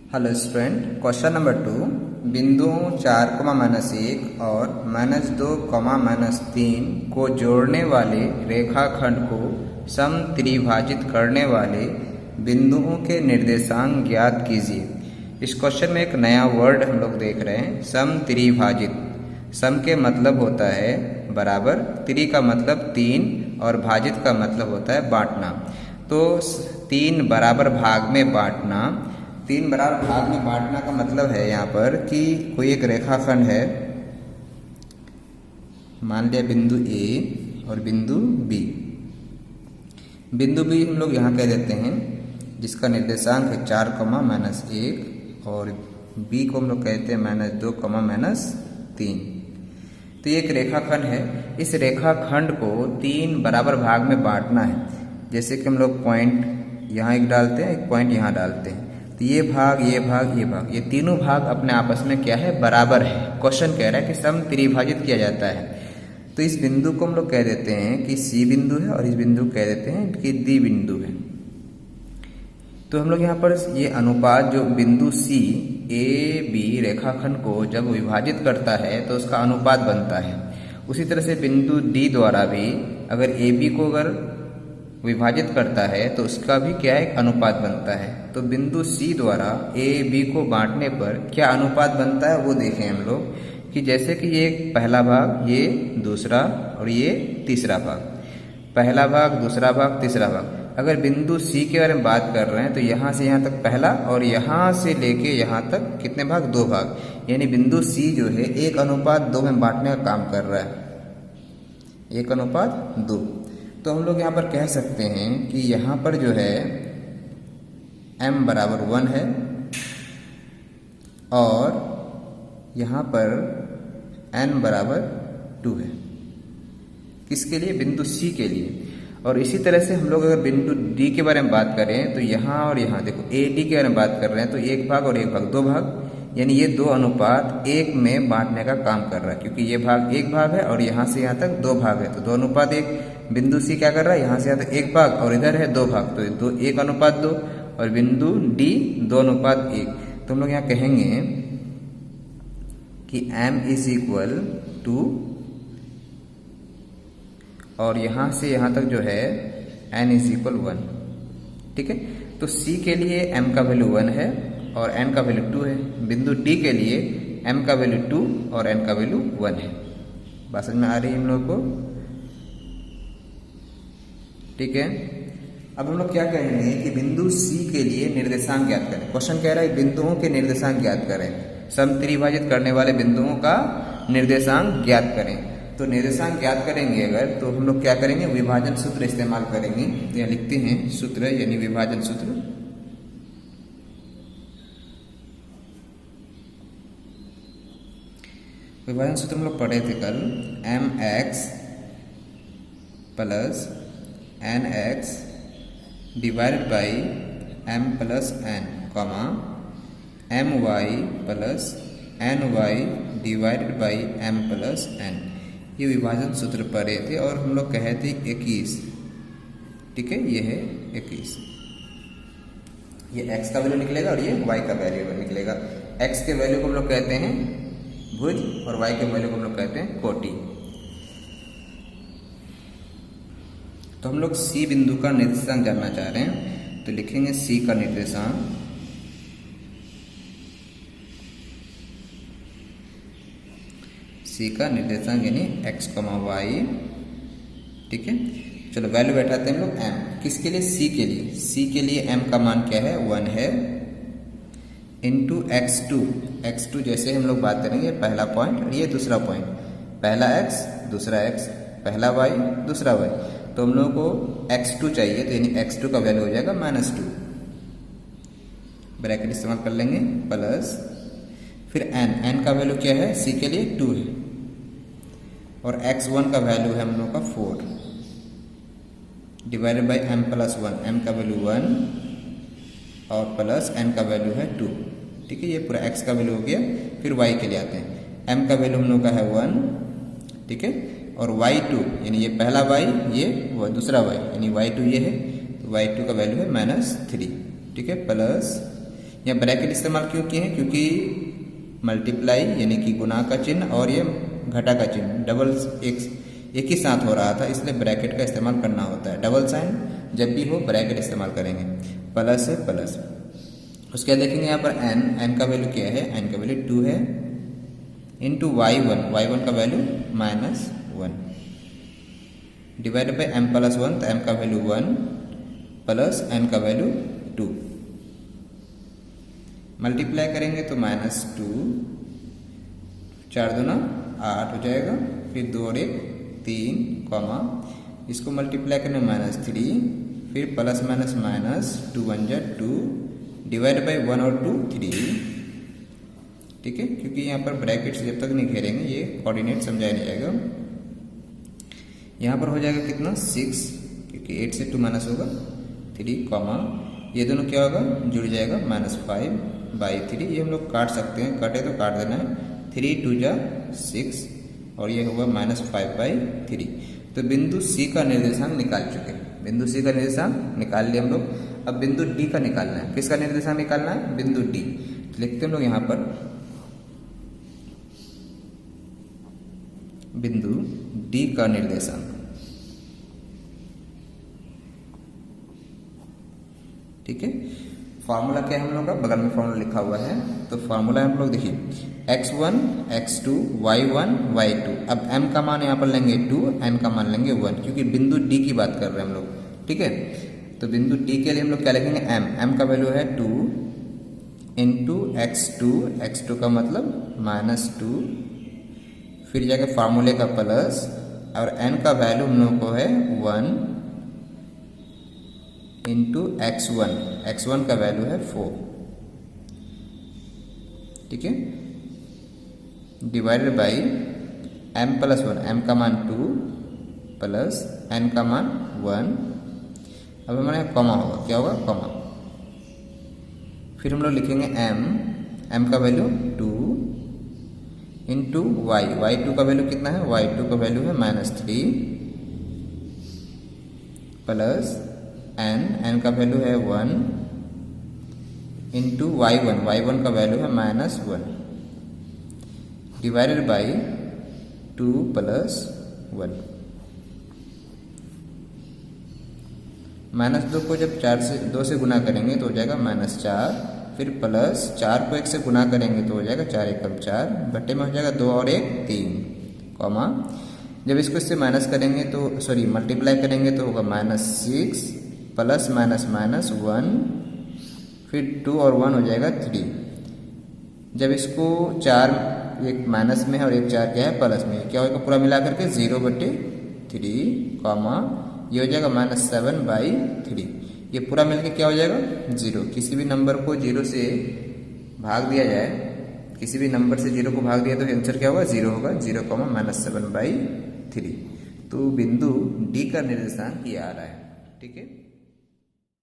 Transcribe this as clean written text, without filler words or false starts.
Hello student, question number 2। बिंदुओं 4, -1 और -2, -3 को जोड़ने वाले रेखाखंड को समत्रिभाजित करने वाले बिंदुओं के निर्देशांक ज्ञात कीजिए। इस क्वेश्चन में एक नया वर्ड हम लोग देख रहे हैं, समत्रिभाजित। सम के मतलब होता है बराबर, त्रि का मतलब 3 और भाजित का मतलब होता है बांटना। तो 3 बराबर भाग में बांटना, 3 बराबर भाग में बांटना का मतलब है यहाँ पर कि कोई एक रेखाखंड है, मान लिया बिंदु ए और बिंदु बी। बिंदु बी हम लोग यहाँ कह देते हैं जिसका निर्देशांक है 4, -1 और बी को हम लोग कहते हैं -2, -3। तो ये एक रेखाखंड है। इस रेखाखंड को 3 बराबर भाग में बांटना है। जैसे कि हम लोग पॉइंट यहाँ एक डालते हैं, एक पॉइंट यहाँ डालते हैं, तो ये भाग, ये भाग, ये भाग, ये तीनों भाग अपने आपस में क्या है, बराबर है। क्वेश्चन कह रहा है कि समत्रिभाजित किया जाता है। तो इस बिंदु को हम लोग कह देते हैं कि सी बिंदु है और इस बिंदु को कह देते हैं कि डी बिंदु है। तो हम लोग यहाँ पर ये अनुपात जो बिंदु सी ए बी रेखाखंड को जब विभाजित करता है तो उसका अनुपात बनता है। उसी तरह से बिंदु डी द्वारा भी अगर ए बी को अगर विभाजित करता है तो उसका भी क्या एक अनुपात बनता है। तो बिंदु सी द्वारा ए बी को बांटने पर क्या अनुपात बनता है वो देखें हम लोग, कि जैसे कि ये पहला भाग, ये दूसरा और ये तीसरा भाग, पहला भाग, दूसरा भाग, तीसरा भाग। अगर बिंदु सी के बारे में बात कर रहे हैं तो यहाँ से यहाँ तक पहला और यहाँ से लेके यहाँ तक कितने भाग, 2 भाग। यानी बिंदु सी जो है 1:2 में बांटने का काम कर रहा है, 1:2। तो हम लोग यहाँ पर कह सकते हैं कि यहाँ पर जो है m बराबर 1 है और यहाँ पर n बराबर 2 है। किसके लिए? बिंदु C के लिए। और इसी तरह से हम लोग अगर बिंदु D के बारे में बात करें तो यहाँ और यहाँ देखो, AD के बारे में बात कर रहे हैं तो 1 भाग और 1 भाग, 2 भाग, यानी ये 2:1 में बांटने का काम कर रहा है, क्योंकि ये भाग 1 भाग है और यहाँ से यहाँ तक 2 भाग है। तो 2:1 बिंदु सी क्या कर रहा है, यहाँ से यहाँ तक 1 भाग और इधर है 2 भाग, तो 1:2। और बिंदु डी 2:1। तो हम लोग यहाँ कहेंगे कि m = 2 और यहाँ से यहाँ तक जो है n = 1। ठीक है। तो C के लिए m का वैल्यू 1 है और n का वैल्यू 2 है। बिंदु D के लिए m का वैल्यू 2 और n का वैल्यू 1 है। बात समझ में आ रही है हम लोग को? ठीक है। अब हम लोग क्या कहेंगे कि बिंदु C के लिए निर्देशांक ज्ञात करें। क्वेश्चन कह रहा है बिंदुओं के निर्देशांक ज्ञात करें, समत्रिभाजित करने वाले बिंदुओं का निर्देशांक ज्ञात करें। तो निर्देशांक ज्ञात करेंगे अगर, तो हम लोग क्या करेंगे, विभाजन सूत्र इस्तेमाल करेंगे। तो यहाँ लिखते हैं सूत्र, यानी विभाजन सूत्र। विभाजन सूत्र हम लोग पढ़े थे कल, mx + nx divided by m + n, my + ny divided by m + n। ये विभाजन सूत्र पढ़े थे और हम लोग कहे थे 21। ठीक है, ये है 21। ये x का वैल्यू निकलेगा और ये y का वैल्यू निकलेगा। x के वैल्यू को हम लोग कहते हैं भुज और y के वैल्यू को हम लोग कहते हैं कोटि। तो हम लोग C बिंदु का निर्देशांक जानना चाह रहे हैं, तो लिखेंगे C का निर्देशांक। C का निर्देशांक यानी x, y। ठीक है। चलो वैल्यू बैठाते हैं हम लोग m। किसके लिए? C के लिए। C के लिए m का मान क्या है, 1 है, इंटू x2 जैसे हम लोग बात करेंगे, पहला पॉइंट और ये दूसरा पॉइंट, पहला x, दूसरा x, पहला y, दूसरा y। तो हम लोगों को x2 चाहिए, तो यानी x2 का वैल्यू हो जाएगा -2। ब्रैकेट इस्तेमाल कर लेंगे, प्लस फिर n का वैल्यू क्या है, C के लिए 2 है और x1 का वैल्यू है हम लोग का 4 डिवाइडेड बाई m + 1। m का वैल्यू 1 और प्लस n का वैल्यू है 2। ठीक है, ये पूरा x का वैल्यू हो गया। फिर y के लिए आते हैं, m का वैल्यू हम लोग का है 1। ठीक है, और y2 यानी ये पहला y, ये दूसरा y, यानी y2 ये है, तो y2 का वैल्यू है -3। ठीक है, प्लस यहाँ ब्रैकेट इस्तेमाल क्यों किए हैं, क्योंकि मल्टीप्लाई यानी कि गुना का चिन्ह और ये घटा का चिन्ह डबल एक ही साथ हो रहा था, इसलिए ब्रैकेट का इस्तेमाल करना होता है। डबल साइन जब भी हो ब्रैकेट इस्तेमाल करेंगे। प्लस है प्लस, उसके बाद देखेंगे यहाँ पर n का वैल्यू क्या है, n का वैल्यू 2 है, इंटू y1 का value -1 divide by m plus 1, तो m का वैल्यू 1 प्लस n का वैल्यू 2, मल्टीप्लाई करेंगे तो -2, 4 दूना 8 हो जाएगा, फिर 2 और 1 3, कॉमा इसको मल्टीप्लाई करने -3, फिर प्लस माइनस माइनस 2 1 जा 2 डिवाइड बाई 1 और 2 3, ठीक है, क्योंकि यहाँ पर ब्रैकेट से जब तक नहीं घेरेंगे ये कोऑर्डिनेट समझाया नहीं जाएगा। यहाँ पर हो जाएगा कितना 6, क्योंकि 8 से 2 माइनस होगा 3, कॉमा ये दोनों क्या होगा जुड़ जाएगा -5/3, ये हम लोग काट सकते हैं, कटे तो काट देना है, 3 2 जा 6 और ये होगा -5/3। तो बिंदु C का निर्देशांक निकाल चुके हैं, बिंदु C का निर्देशांक निकाल लिया हम लोग। अब बिंदु D का निकालना है, किसका निर्देशांक निकालना है, बिंदु D। लिखते हम लोग यहाँ पर बिंदु D का निर्देशांक, ठीक है। फार्मूला क्या है हम लोग का, बगल में फार्मूला लिखा हुआ है, तो फार्मूला हम लोग देखिए x1 x2 y1 y2। अब m का मान यहाँ पर लेंगे 2, n का मान लेंगे 1, क्योंकि बिंदु D की बात कर रहे हैं हम लोग, ठीक है। तो बिंदु D के लिए हम लोग क्या लिखेंगे, m का वैल्यू है 2 इंटू x2 का मतलब -2, फिर जाके फार्मूले का प्लस, और n का वैल्यू हम लोग को है 1 इंटू x1 का वैल्यू है 4, ठीक है, divided by m plus 1, m का मान 2 प्लस n का मान 1। अब हमारे यहाँ कॉमा होगा, क्या होगा कॉमा, फिर हम लोग लिखेंगे m का वैल्यू 2 इंटू y2 का वैल्यू कितना है, y2 का वैल्यू है -3 प्लस n का वैल्यू है 1 इंटू y1 का वैल्यू है -1 डिवाइडेड बाई 2 प्लस 1। -2 को जब 2 से गुना करेंगे तो हो जाएगा -4, फिर प्लस 4 को 1 से गुना करेंगे तो हो जाएगा 4 एकम 4, बट्टे में हो जाएगा 2 और 1 3, कॉमा जब इसको इससे माइनस करेंगे तो मल्टीप्लाई करेंगे तो होगा -6 प्लस माइनस 1, फिर 2 और 1 हो जाएगा 3। जब इसको 4 एक माइनस में है और एक 4 क्या है प्लस में, क्या होगा पूरा मिला करके 0/3, कॉमा ये हो जाएगा -7/3, ये पूरा मिलके क्या हो जाएगा 0। किसी भी नंबर को 0 से भाग दिया जाए, किसी भी नंबर से 0 को भाग दिया तो आंसर क्या होगा 0 होगा, 0, -7/3। तो बिंदु D का निर्देशांक ये आ रहा है, ठीक है।